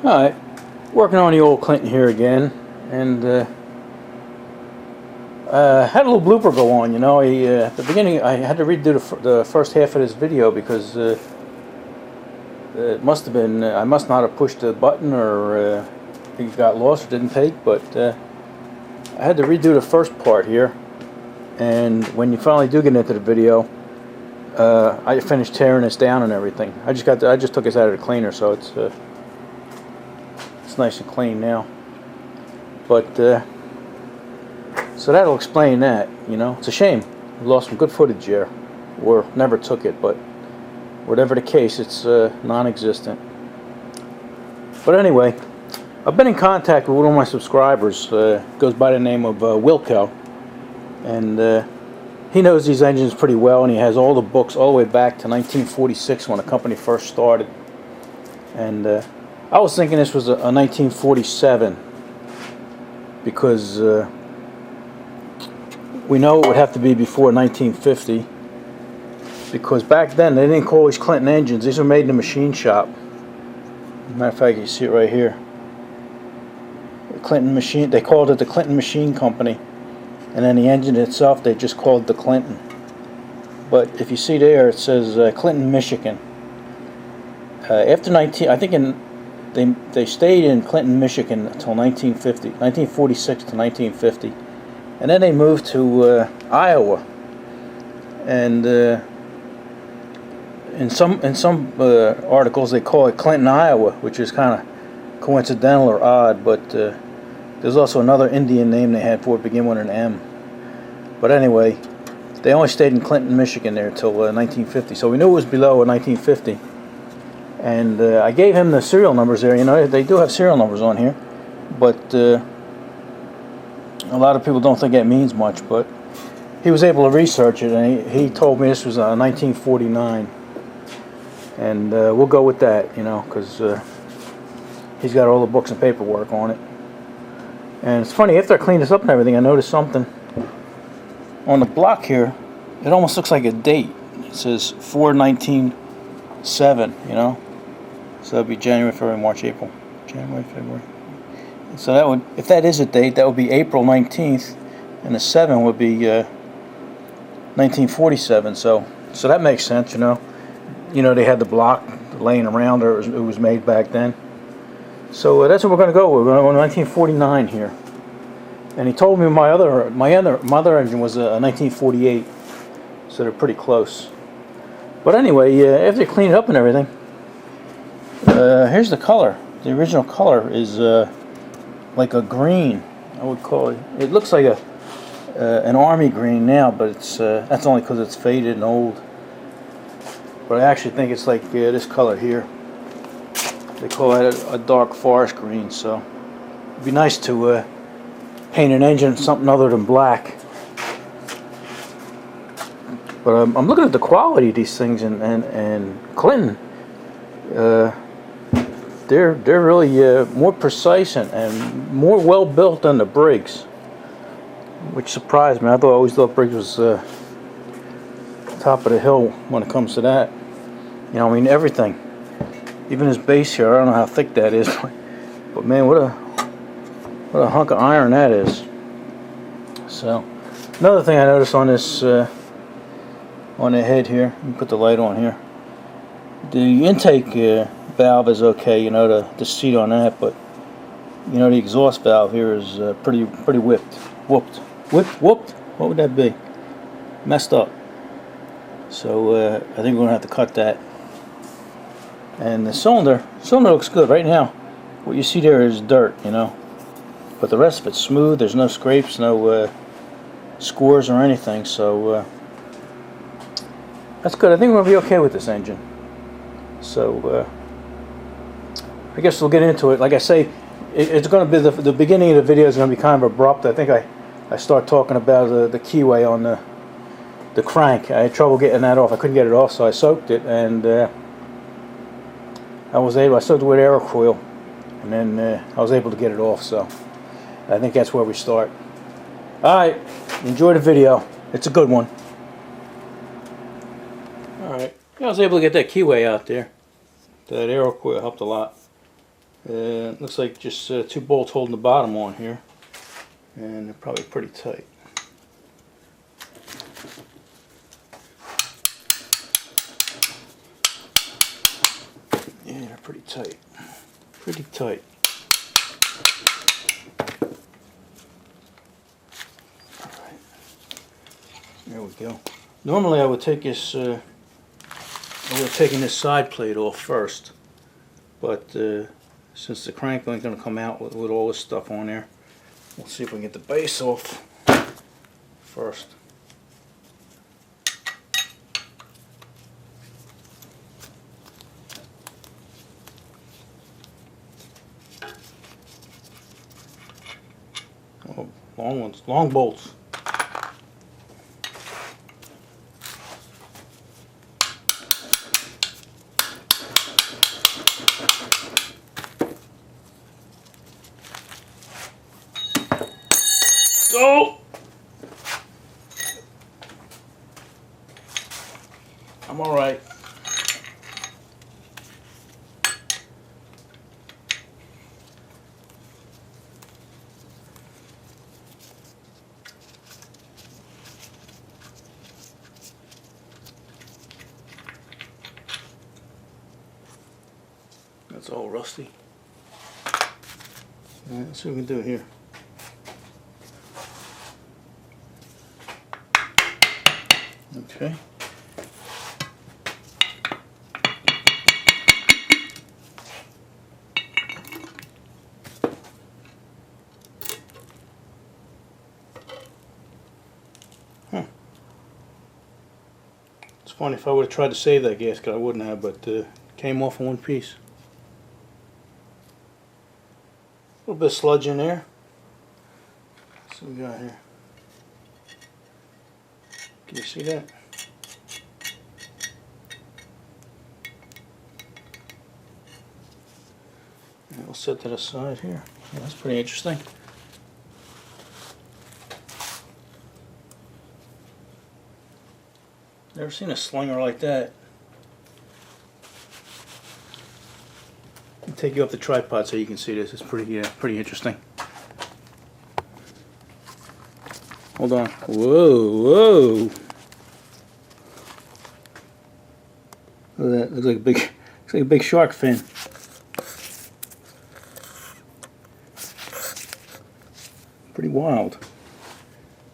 Alright, working on the old Clinton here again, and had a little blooper go on, you know. At the beginning I had to redo the first half of this video because it must have been, I must not have pushed the button, or it got lost or didn't take, but I had to redo the first part here, and when you finally do get into the video, I finished tearing this down and everything. I just took this out of the cleaner, so it's nice and clean now. But so that'll explain that, you know. It's a shame we lost some good footage there, or never took it, but whatever the case, it's non-existent. But anyway, I've been in contact with one of my subscribers. Goes by the name of Wilco, and he knows these engines pretty well, and he has all the books all the way back to 1946 when the company first started. And I was thinking this was a 1947 because we know it would have to be before 1950, because back then they didn't call these Clinton engines. These were made in the machine shop. Matter of fact, you see it right here. The Clinton machine. They called it the Clinton Machine Company, and then the engine itself they just called the Clinton. But if you see there, it says Clinton, Michigan. After they stayed in Clinton, Michigan until 1946 to 1950, and then they moved to Iowa. And in some articles they call it Clinton, Iowa, which is kind of coincidental or odd. But there's also another Indian name they had for it, begin with an M. But anyway, they only stayed in Clinton, Michigan there until 1950. So we knew it was below 1950. And I gave him the serial numbers there. You know, they do have serial numbers on here, but a lot of people don't think that means much. But he was able to research it, and he told me this was 1949. And we'll go with that, you know, because he's got all the books and paperwork on it. And it's funny, after I cleaned this up and everything, I noticed something on the block here. It almost looks like a date. It says 4/19/7, you know. So that'd be January, February, March, April. January, February. So that would, if that is a date, that would be April 19th, and the 7 would be 1947. So that makes sense, you know. You know, they had the block laying around, or it was made back then. So that's what we're going to go with. We're going to go to 1949 here. And he told me my other engine was a 1948, so they're pretty close. But anyway, after you clean it up and everything, here's the color. The original color is like a green, I would call it. It looks like an army green now, but it's that's only because it's faded and old. But I actually think it's like this color here. They call that a dark forest green. So it'd be nice to paint an engine something other than black. But I'm looking at the quality of these things, and Clinton, they're really more precise and more well built than the Briggs, which surprised me. I always thought Briggs was top of the hill when it comes to that. You know, I mean, everything, even his base here. I don't know how thick that is, but man, what a hunk of iron that is. So another thing I noticed on this. On the head here, let me put the light on here. The intake valve is okay, you know, the seat on that, but you know, the exhaust valve here is pretty whooped. What would that be? Messed up. So I think we're gonna have to cut that. And the cylinder looks good right now. What you see there is dirt, you know, but the rest of it's smooth. There's no scrapes, no scores or anything. So. That's good. I think we'll be okay with this engine. So I guess we'll get into it. Like I say, it's going to be the beginning of the video is going to be kind of abrupt. I think I start talking about the keyway on the crank. I had trouble getting that off. I couldn't get it off, so I soaked it, and I soaked it with Aerocoil, and then I was able to get it off. So I think that's where we start. All right, enjoy the video. It's a good one. Alright, I was able to get that keyway out there. That Aerocoil helped a lot. Looks like just 2 bolts holding the bottom on here, and they're probably pretty tight. Yeah, they're pretty tight. Pretty tight. Alright. There we go. Normally I would take this, I would have taken this side plate off first, but since the crank ain't going to come out with all this stuff on there, we'll see if we can get the base off first. Oh, long ones, long bolts. Go! I'm all right. That's all rusty. All right, let's see what we can do here. Okay. It's funny, if I would have tried to save that gasket, I wouldn't have, but came off in one piece. A little bit of sludge in there. Let's see what we got here. Can you see that? And we'll set that aside here. Yeah, that's pretty interesting. Never seen a slinger like that. I'll take you up the tripod so you can see this. It's pretty interesting. Hold on. Whoa, whoa. Look at that. Looks like a big shark fin. Pretty wild. I'm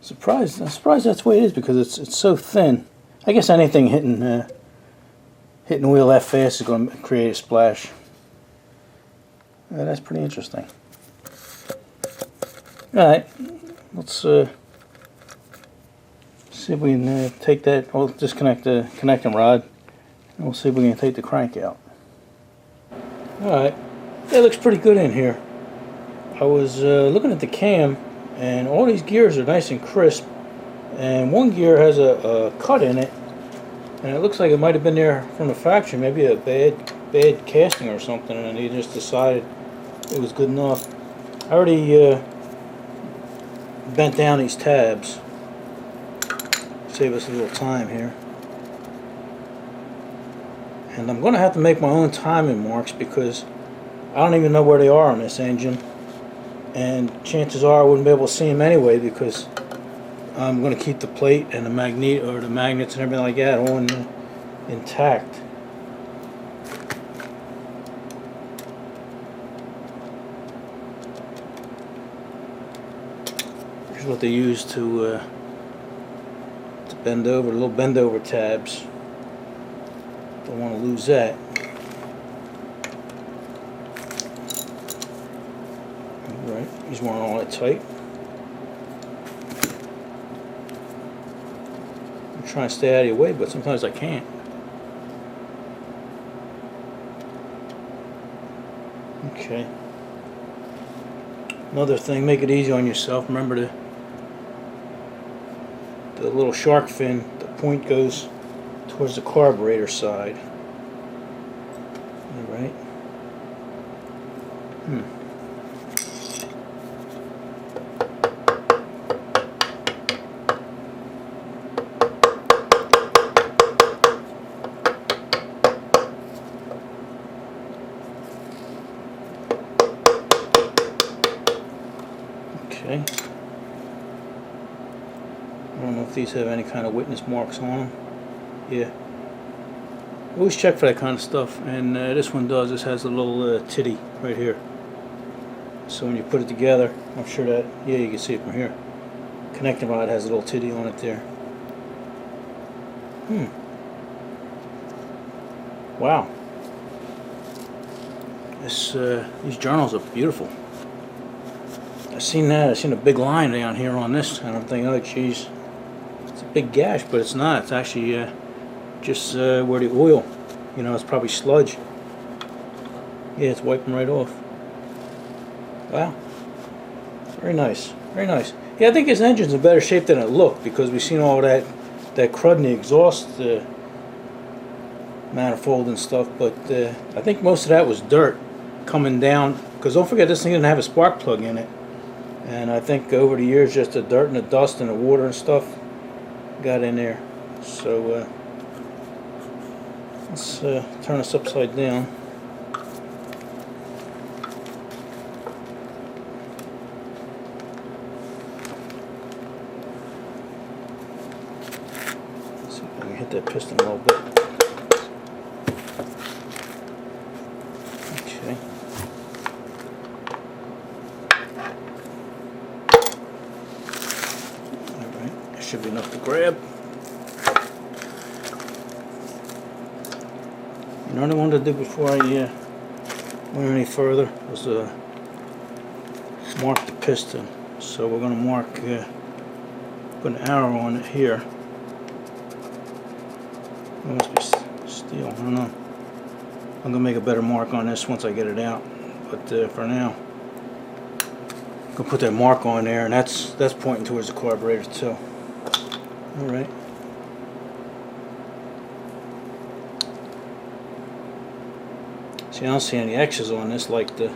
surprised that's the way it is, because it's so thin. I guess anything hitting the wheel that fast is going to create a splash. That's pretty interesting. Alright, let's see if we can take that. We'll disconnect the connecting rod, and we'll see if we can take the crank out. Alright, that looks pretty good in here. I was looking at the cam, and all these gears are nice and crisp, and one gear has a cut in it, and it looks like it might have been there from the factory, maybe a bad casting or something, and they just decided it was good enough. I already bent down these tabs, save us a little time here, and I'm going to have to make my own timing marks because I don't even know where they are on this engine, and chances are I wouldn't be able to see them anyway, because I'm going to keep the plate and the magnets and everything like that all intact. Here's what they use to bend over, the little bend over tabs. Don't want to lose that. Alright, these weren't all that tight. I'm trying to stay out of your way, but sometimes I can't. Okay. Another thing, make it easy on yourself. Remember the little shark fin, the point goes towards the carburetor side. Alright. Okay. I don't know if these have any kind of witness marks on them. Yeah. Always check for that kind of stuff, and this one does. This has a little titty right here. So when you put it together, I'm sure that, yeah, you can see it from here. Connecting rod has a little titty on it there. Wow. These journals are beautiful. I've seen that. I've seen a big line down here on this, and I'm thinking, oh, geez, it's a big gash, but it's not. It's actually just where the oil, you know, it's probably sludge. Yeah, it's wiping right off. Wow. Very nice. Very nice. Yeah, I think his engine's in better shape than it looked, because we've seen all that crud in the exhaust manifold and stuff, but I think most of that was dirt coming down, because don't forget, this thing didn't have a spark plug in it, and I think over the years just the dirt and the dust and the water and stuff got in there. So let's turn this upside down. Let's see if I can hit that piston a little bit. Okay. Alright, that should be enough to grab. You know what I wanted to do before I went any further was mark the piston. So we're going to mark, put an arrow on it here. It must be steel, I don't know. I'm going to make a better mark on this once I get it out. But for now, I'm going to put that mark on there, and that's pointing towards the carburetor too. Alright. See, I don't see any X's on this like the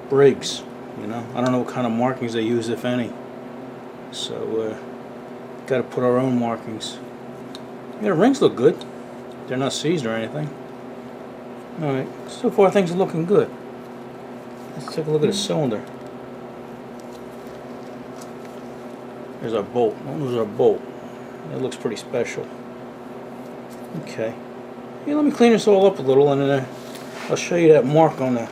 Briggs, you know. I don't know what kind of markings they use, if any. So, got to put our own markings. Yeah, the rings look good. They're not seized or anything. Alright, so far things are looking good. Let's take a look at the cylinder. There's our bolt. There's our bolt. That looks pretty special. Okay. Yeah, let me clean this all up a little, and then I'll show you that mark on the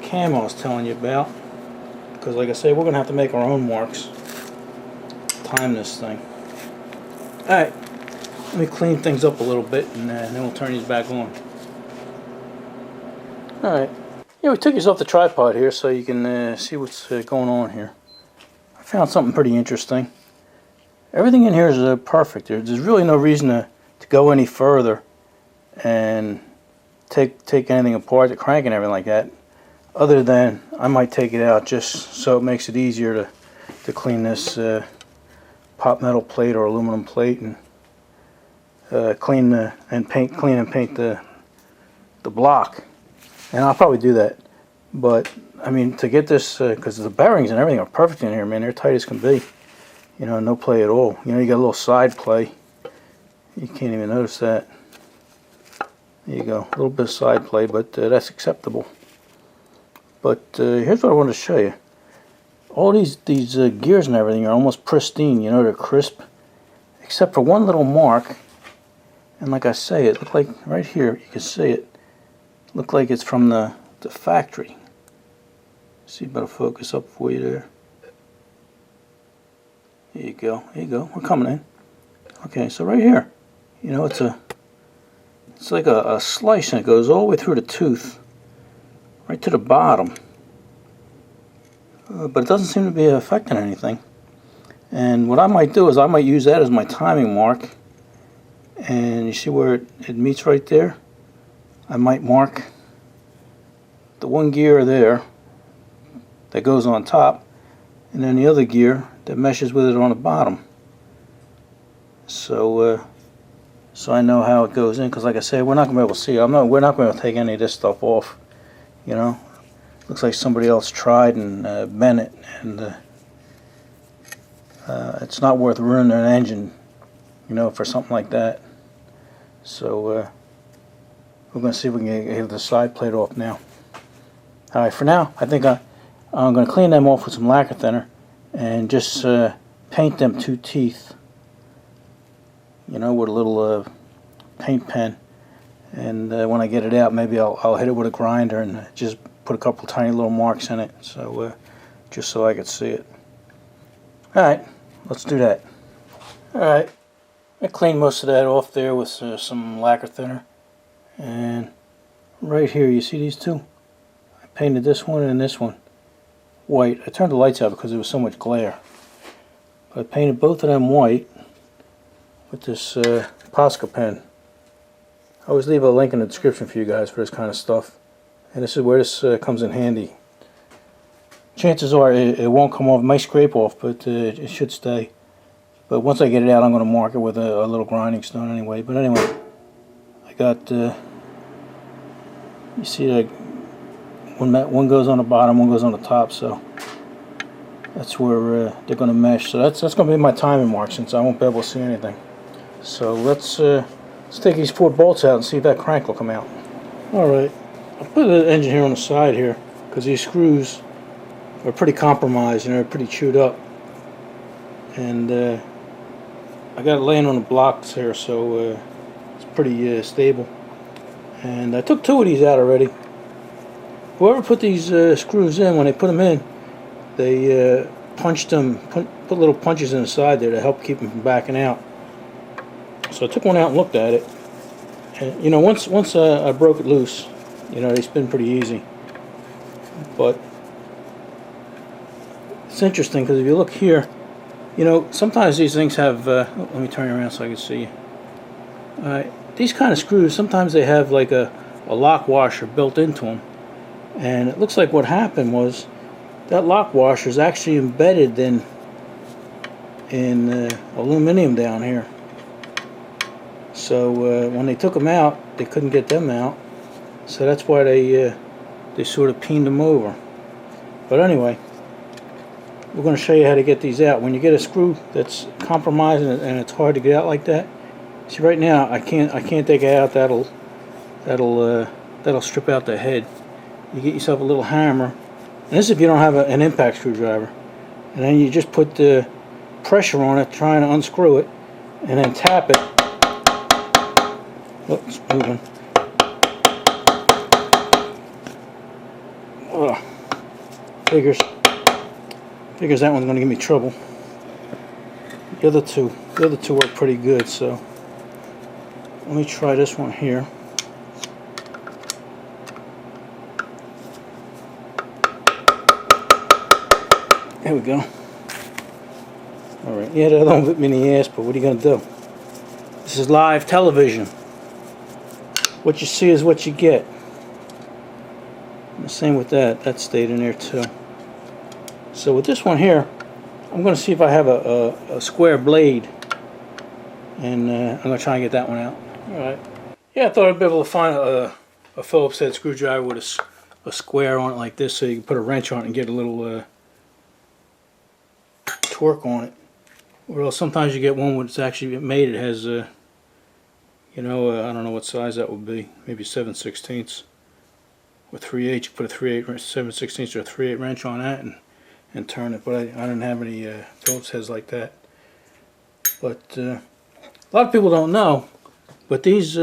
cam I was telling you about. Because like I say, we're going to have to make our own marks. Time this thing. Alright, let me clean things up a little bit, and then we'll turn these back on. Alright, yeah, we took these off the tripod here so you can see what's going on here. I found something pretty interesting. Everything in here is perfect. There's really no reason to go any further and take anything apart, the crank and everything like that, other than I might take it out just so it makes it easier to clean this pot metal plate or aluminum plate, and clean and paint the block. And I'll probably do that, but I mean, to get this, because the bearings and everything are perfect in here, man. They're tight as can be, you know, no play at all. You know, you got a little side play, you can't even notice that. There you go, a little bit of side play, but that's acceptable. But here's what I wanted to show you. All these gears and everything are almost pristine, you know, they're crisp, except for one little mark. And like I say, it looked like right here, you can see it, looked like it's from the factory. See if it'll focus up for you there. There you go, there you go, we're coming in. Okay, so right here, you know, it's like a slice, and it goes all the way through the tooth, right to the bottom. But it doesn't seem to be affecting anything. And what I might do is I might use that as my timing mark. And you see where it meets right there? I might mark the one gear there that goes on top, and then the other gear that meshes with it on the bottom. So so I know how it goes in, because like I said, we're not going to be able to see it. We're not going to take any of this stuff off, you know. Looks like somebody else tried and bent it, and it's not worth ruining an engine, you know, for something like that. So we're going to see if we can get the side plate off now. Alright, for now, I think I'm I'm going to clean them off with some lacquer thinner and just paint them 2 teeth, you know, with a little paint pen. And when I get it out, maybe I'll hit it with a grinder and just put a couple tiny little marks in it, so just so I could see it. Alright, let's do that. Alright, I cleaned most of that off there with some lacquer thinner. And right here, you see these two? I painted this one and this one white. I turned the lights out because there was so much glare. But I painted both of them white with this Posca pen. I always leave a link in the description for you guys for this kind of stuff. And this is where this comes in handy. Chances are it won't come off. It might scrape off, but it should stay. But once I get it out, I'm going to mark it with a little grinding stone anyway. But anyway, I got, you see, like one goes on the bottom, one goes on the top, so that's where they're going to mesh. So that's going to be my timing mark, since I won't be able to see anything. So let's take these 4 bolts out and see if that crank will come out. Alright, I put the engine here on the side here because these screws are pretty compromised and they're pretty chewed up. And I got it laying on the blocks here, so it's pretty stable. And I took 2 of these out already. Whoever put these screws in, when they put them in, they punched them, put little punches in the side there to help keep them from backing out. So I took one out and looked at it. And, you know, once I broke it loose, you know, they spin pretty easy. But it's interesting because if you look here, you know, sometimes these things have, let me turn around so I can see you. These kind of screws, sometimes they have like a lock washer built into them. And it looks like what happened was that lock washer is actually embedded in aluminum down here. So when they took them out, they couldn't get them out. So that's why they sort of peened them over. But anyway, we're going to show you how to get these out. When you get a screw that's compromised and it's hard to get out like that, see, right now I can't take it out. That'll strip out the head. You get yourself a little hammer, and this is if you don't have an impact screwdriver, and then you just put the pressure on it, trying to unscrew it, and then tap it. Oh, it's moving. Oh, figures that one's going to give me trouble. The other two work pretty good, so let me try this one here. There we go. Alright, yeah, that don't bit me in the ass, but what are you going to do? This is live television. What you see is what you get. And the same with that stayed in there too. So with this one here, I'm going to see if I have a square blade. And I'm going to try and get that one out. Alright. Yeah, I thought I'd be able to find a Phillips head screwdriver with a square on it like this, so you can put a wrench on it and get a little torque on it. Or else sometimes you get one that's actually made, it has you know, I don't know what size that would be, maybe 7/16 or 3/8. You put a 3/8 7/16 or a 3/8 wrench on that and turn it. But I didn't have any Phillips heads like that. But a lot of people don't know, but these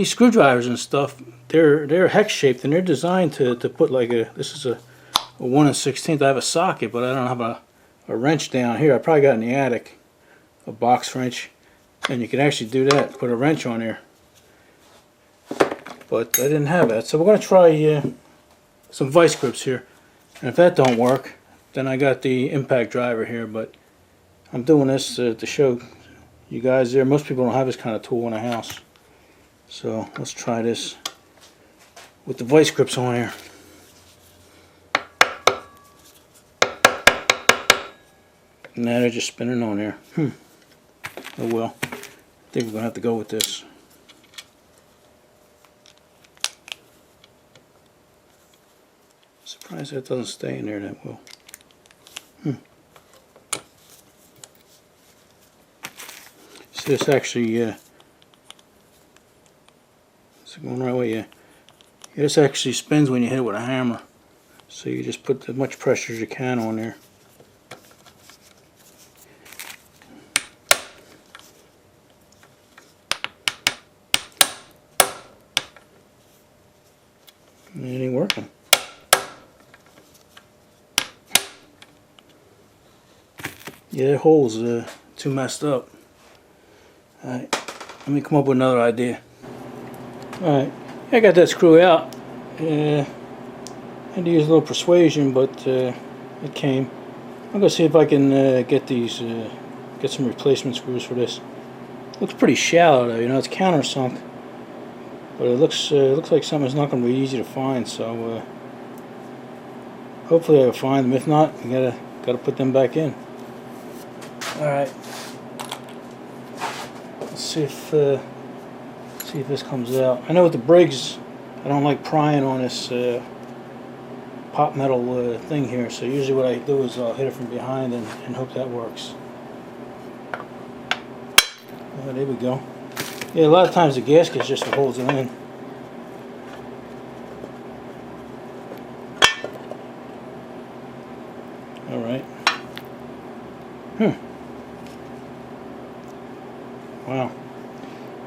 screwdrivers and stuff, they're hex shaped, and they're designed to put like this is a 1/16. I have a socket, but I don't have a wrench down here. I probably got in the attic a box wrench, and you can actually do that, put a wrench on there. But I didn't have that, so we're going to try some vice grips here. And if that don't work, then I got the impact driver here. But I'm doing this to show you guys there. Most people don't have this kind of tool in the house. So let's try this with the vice grips on here. Now they're just spinning on there. Oh well. I think we're going to have to go with this. Surprised that doesn't stay in there that well. So this actually, is it going the right way? Yeah. This actually spins when you hit it with a hammer. So you just put as much pressure as you can on there. And it ain't working. Yeah, that hole's too messed up. Alright, let me come up with another idea. Alright, I got that screw out. I had to use a little persuasion, but it came. I'm gonna see if I can get some replacement screws for this. Looks pretty shallow though, you know, it's countersunk, but it looks like something's not gonna be easy to find. So hopefully I can find them. If not, we gotta put them back in. All right, let's see if this comes out. I know with the Briggs, I don't like prying on this pot metal thing here, so usually what I do is I'll hit it from behind and hope that works. Oh, there we go. Yeah, a lot of times the gasket just holds it in. All right. Wow.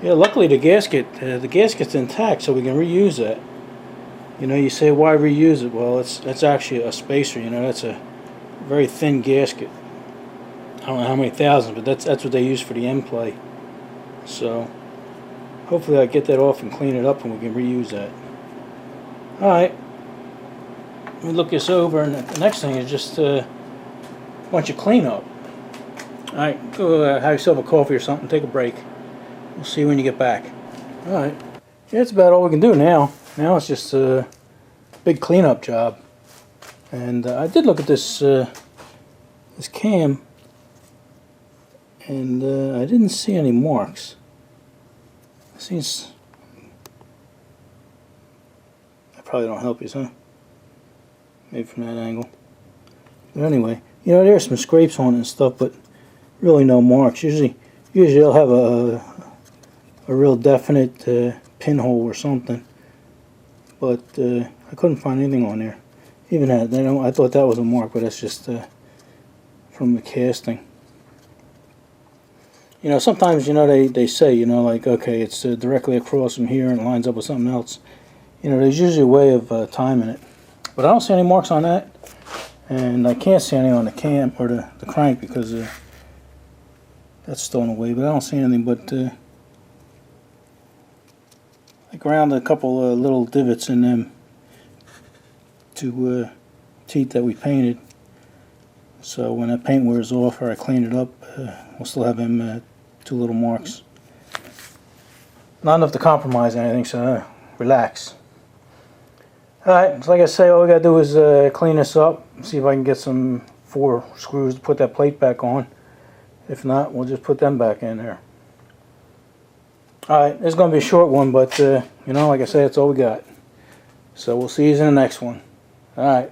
Yeah, luckily the gasket's intact, so we can reuse that. You know, you say, why reuse it? Well, that's actually a spacer. You know, that's a very thin gasket. I don't know how many thousands, but that's what they use for the end play. So hopefully I get that off and clean it up, and we can reuse that. All right. Let me look this over, and the next thing is just a bunch of cleanup. All right, go have yourself a coffee or something. Take a break. We'll see you when you get back. All right. Yeah, that's about all we can do now. Now it's just a big cleanup job. And I did look at this cam, and I didn't see any marks. That probably don't help you, huh? Maybe from that angle. But anyway, you know, there's some scrapes on it and stuff, but really no marks. Usually they'll have a real definite pinhole or something, but I couldn't find anything on there. Even that, I thought that was a mark, but that's just from the casting. You know, sometimes, you know, they say, you know, like, okay, it's directly across from here and lines up with something else. You know, there's usually a way of timing it. But I don't see any marks on that, and I can't see any on the cam or the crank because that's stolen away. But I don't see anything but like around a couple little divots in them to teeth that we painted. So when that paint wears off or I clean it up, we'll still have them two little marks. Not enough to compromise anything, so relax. Alright, so like I say, all we gotta do is clean this up, see if I can get some 4 screws to put that plate back on. If not, we'll just put them back in there. Alright, it's gonna be a short one, but you know, like I say, that's all we got. So we'll see you in the next one. Alright.